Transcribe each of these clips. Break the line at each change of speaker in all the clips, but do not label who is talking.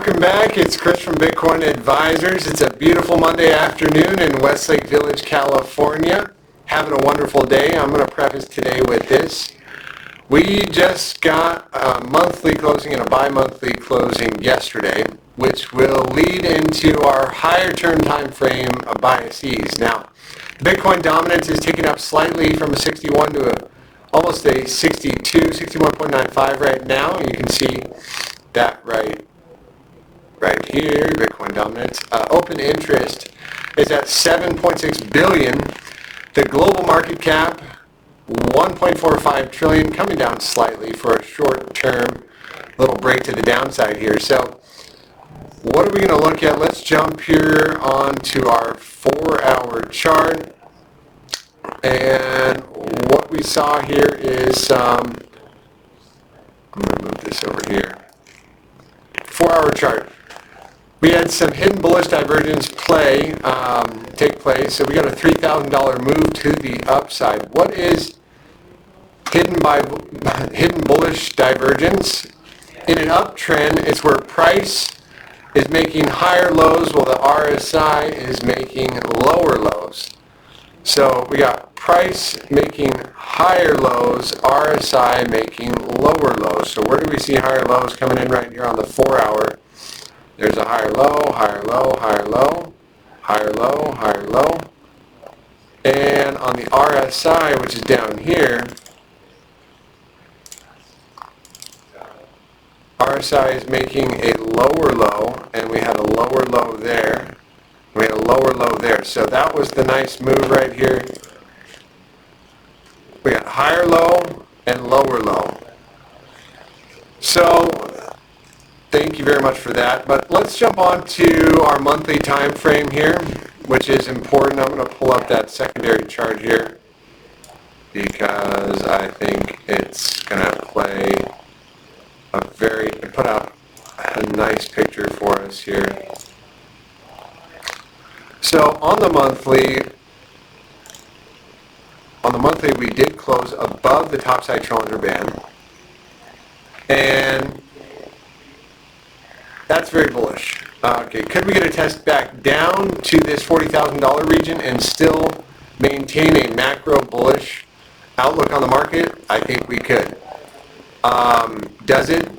welcome back. It's Chris from Bitcoin Advisors. It's a beautiful Monday afternoon in Westlake Village, California. Having a wonderful day. I'm going to preface today with this. We just got a monthly closing and a bi-monthly closing yesterday, which will lead into our higher term time frame biases. Now, Bitcoin dominance is ticking up slightly from a 61 to almost a 62, 61.95 right now. You can see that right here, Bitcoin dominance. Open interest is at 7.6 billion. The global market cap, 1.45 trillion, coming down slightly for a short-term little break to the downside here. So what are we going to look at? Let's jump here onto our 4-hour chart. And what we saw here is, I'm going to move this over here. 4-hour chart. We had some hidden bullish divergence take place. So we got a $3,000 move to the upside. What is hidden bullish divergence? In an uptrend, it's where price is making higher lows while the RSI is making lower lows. So we got price making higher lows, RSI making lower lows. So where do we see higher lows coming in? Right here on the 4-hour. There's a higher low, higher low, higher low, higher low, higher low. And on the RSI, which is down here, RSI is making a lower low, and we had a lower low there. We had a lower low there. So that was the nice move right here. We got higher low and lower low. So thank you very much for that. But let's jump on to our monthly time frame here, which is important. I'm going to pull up that secondary chart here because I think it's going to put out a nice picture for us here. So on the monthly we did close above the topside Challenger band, and that's very bullish. Okay, could we get a test back down to this $40,000 region and still maintain a macro bullish outlook on the market? I think we could. Does it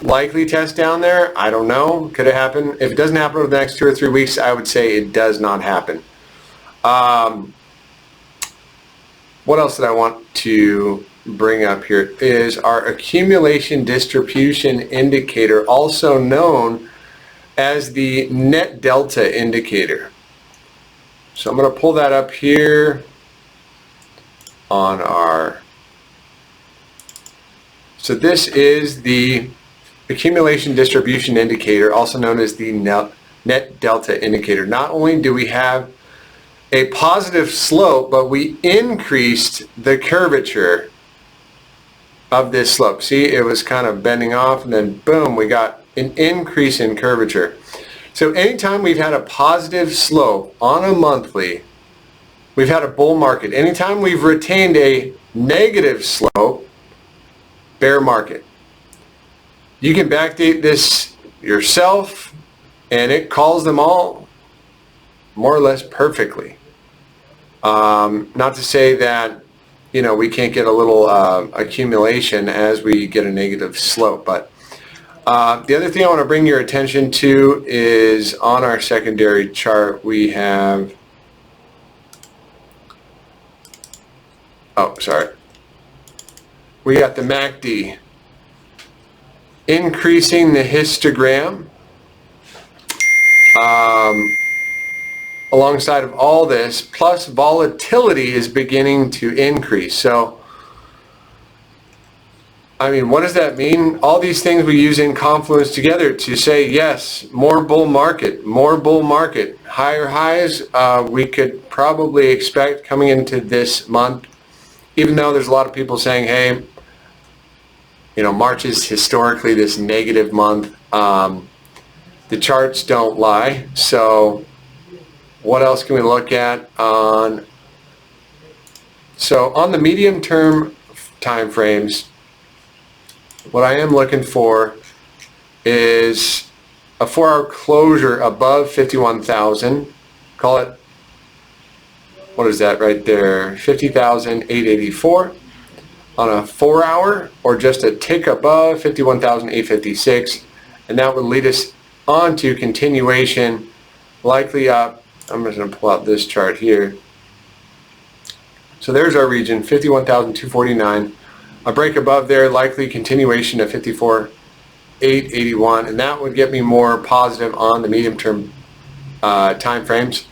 likely test down there? I don't know. Could it happen? If it doesn't happen over the next 2 or 3 weeks, I would say it does not happen. What else did I want to bring up here is our accumulation distribution indicator, also known as the net delta indicator. So I'm going to pull that up here on our... So this is the accumulation distribution indicator, also known as the net delta indicator. Not only do we have a positive slope, but we increased the curvature of this slope. See, it was kind of bending off, and then boom, we got an increase in curvature. So anytime we've had a positive slope on a monthly, we've had a bull market. Anytime we've retained a negative slope, bear market. You can backdate this yourself, and it calls them all more or less perfectly. Not to say that, we can't get a little accumulation as we get a negative slope, but the other thing I want to bring your attention to is on our secondary chart we have, we got the MACD increasing the histogram. Alongside of all this, plus volatility is beginning to increase. So, I mean, what does that mean? All these things we use in confluence together to say, yes, more bull market, higher highs we could probably expect coming into this month, even though there's a lot of people saying, hey, March is historically this negative month. The charts don't lie. So what else can we look at on? So on the medium term time frames, what I am looking for is a 4-hour closure above 51,000. Call it, what is that right there? 50,884 on a 4-hour, or just a tick above 51,856, and that would lead us on to continuation, likely up. I'm just going to pull out this chart here. So there's our region, 51,249. A break above there, likely continuation of 54,881, and that would get me more positive on the medium-term time frames.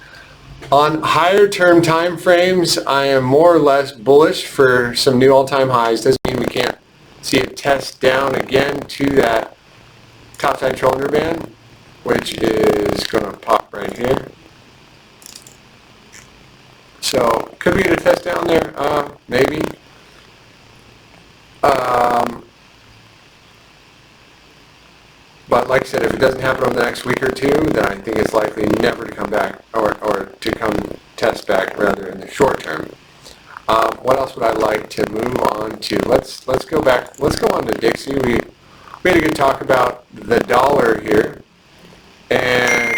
On higher term time frames, I am more or less bullish for some new all-time highs. Doesn't mean we can't see a test down again to that topside shoulder band, which is going to pop right here. So could we get a test down there? Maybe. But like I said, if it doesn't happen over the next week or two, then I think it's likely never to come back, or to come test back rather in the short term. What else would I like to move on to? Let's go back. Let's go on to DXY. We had a good talk about the dollar here, and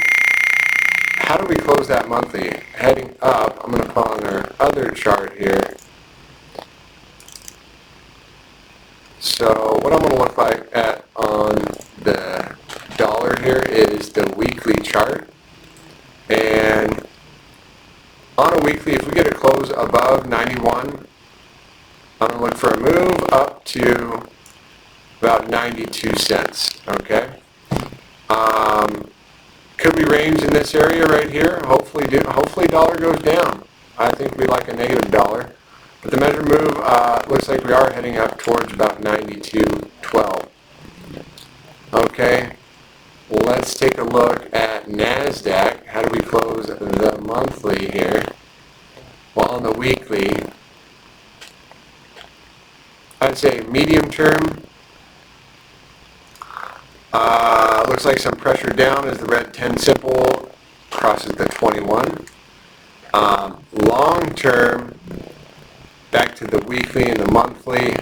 how do we close that monthly? Heading up. I'm going to put on our other chart here. So what I'm going to look like at on the dollar here is the weekly chart, and on a weekly, if we get a close above 91, I'm going to look for a move up to about 92 cents. Okay. Could we range in this area right here? Hopefully dollar goes down. I think we like a negative dollar. But the measure move looks like we are heading up towards about 92.12. Okay, let's take a look at NASDQ. How do we close the monthly here? Well, on the weekly, I'd say medium term. Looks like some pressure down as the red 10 simple crosses the 21. Long term, back to the weekly and the monthly.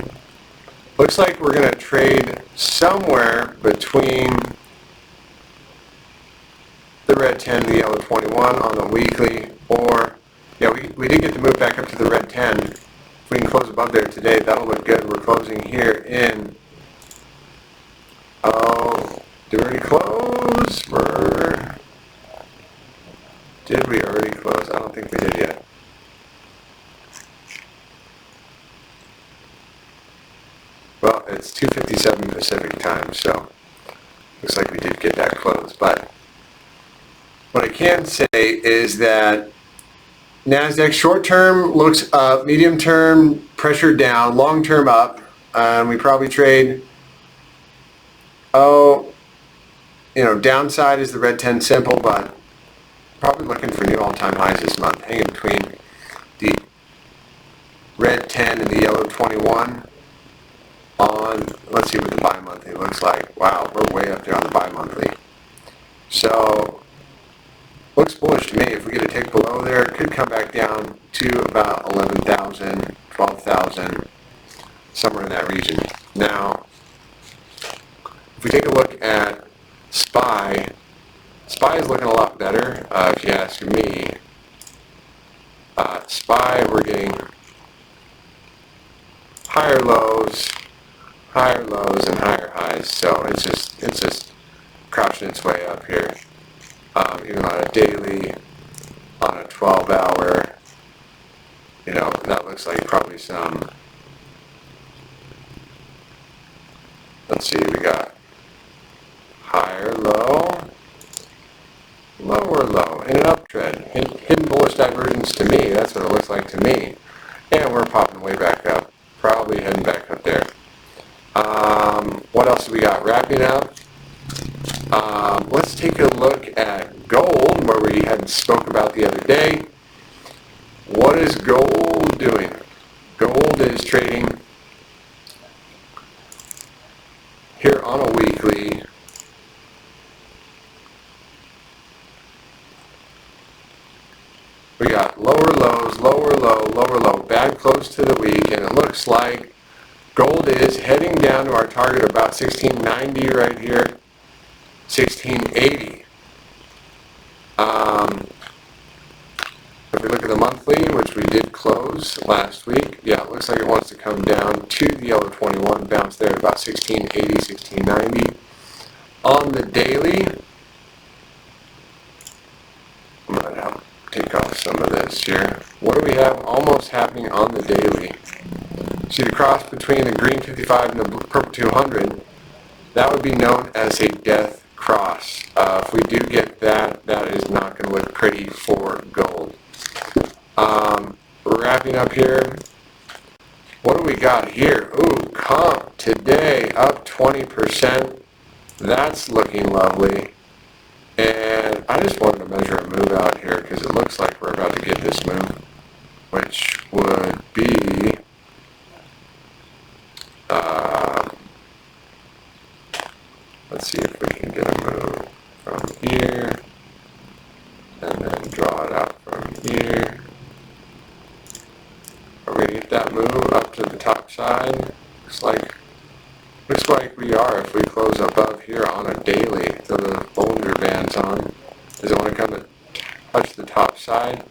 Looks like we're going to trade somewhere between the red 10 and the yellow 21 on the weekly, or, yeah, we did get to move back up to the red 10. If we can close above there today, that'll look good. We're closing here in, did we already close? Did we already close? I don't think we did yet. Well, it's 2:57 Pacific time, so looks like we did get that close. But what I can say is that NASDAQ short term looks up, medium term pressure down, long term up. We probably trade, downside is the red 10 simple, but probably looking for new all-time highs this month, hanging between the red 10 and the yellow 21. Let's see what the bi-monthly looks like. Wow, we're way up there on the bi-monthly. So, looks bullish to me. If we get a tick below there, it could come back down to about 11,000, 12,000, somewhere in that region. Now, if we take a look at SPY is looking a lot better, if you ask me. SPY, we're getting higher lows, and higher highs. So it's just crouching its way up here. Even on a daily, on a 12-hour, that looks like probably some. Let's see, we got higher low, lower low, in an uptrend. Hidden bullish divergence to me, that's what it looks like to me. And we're popping way back up, probably heading back up there. What else do we got? Wrapping up. Let's take a look at gold, where we hadn't spoke about the other day. What is gold doing? Gold is trading here on a weekly. We got lower lows, lower low, lower low, bad close to the week, and it looks like gold is heading down to our target of about 1690 right here. 1680. If we look at the monthly, which we did close last week, yeah, it looks like it wants to come down to the yellow 21, bounce there at about 1680, 1690. On the daily, I'm going to take off some of this here. What do we have almost happening on the daily? See the cross between the green 55 and the purple 200? That would be known as a death cross. If we do get that, that is not going to look pretty for gold. Wrapping up here, what do we got here? Ooh, comp today up 20%. That's looking lovely. And I just wanted to measure a move out here because it looks like we're about to get this move, which would be let's see if we can get a move from here and then draw it out from here. Are we going to get that move up to the top side? Looks like we are if we close above here on a daily. So the Bollinger Band's on. Does it want to come to touch the top side?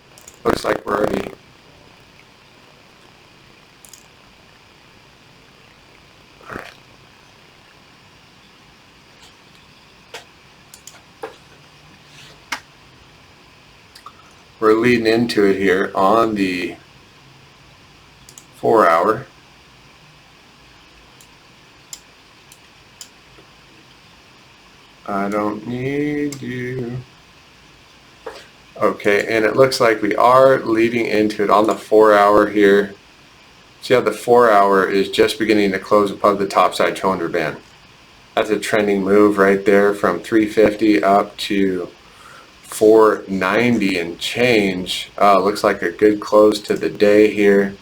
Looks like we're already leading into it here on the 4 hour. I don't need you. Okay, and it looks like we are leading into it on the 4 hour here. See how the 4 hour is just beginning to close above the topside 200 band. That's a trending move right there from 350 up to 490 and change. Looks like a good close to the day here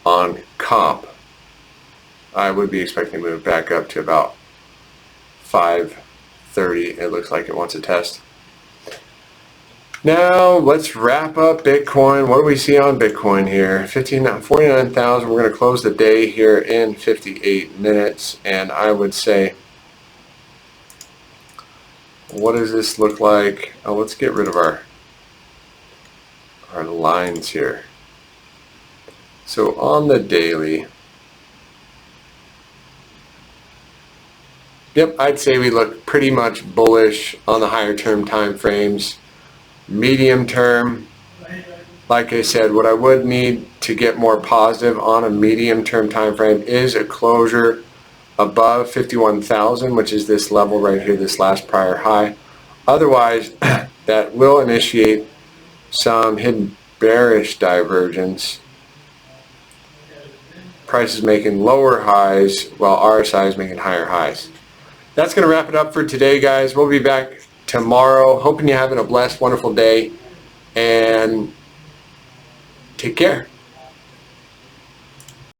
on comp. I would be expecting to move back up to about 530. It looks like it wants a test. Now let's wrap up Bitcoin. What do we see on Bitcoin here? 49,000. We're going to close the day here in 58 minutes, and I would say, what does this look like? Oh, let's get rid of our lines here. So on the daily, yep, I'd say we look pretty much bullish on the higher term time frames. Medium term, like I said, what I would need to get more positive on a medium term time frame is a closure above 51,000, which is this level right here, this last prior high. Otherwise, that will initiate some hidden bearish divergence. Price is making lower highs while RSI is making higher highs. That's going to wrap it up for today, guys. We'll be back tomorrow. Hoping you're having a blessed, wonderful day, and take care.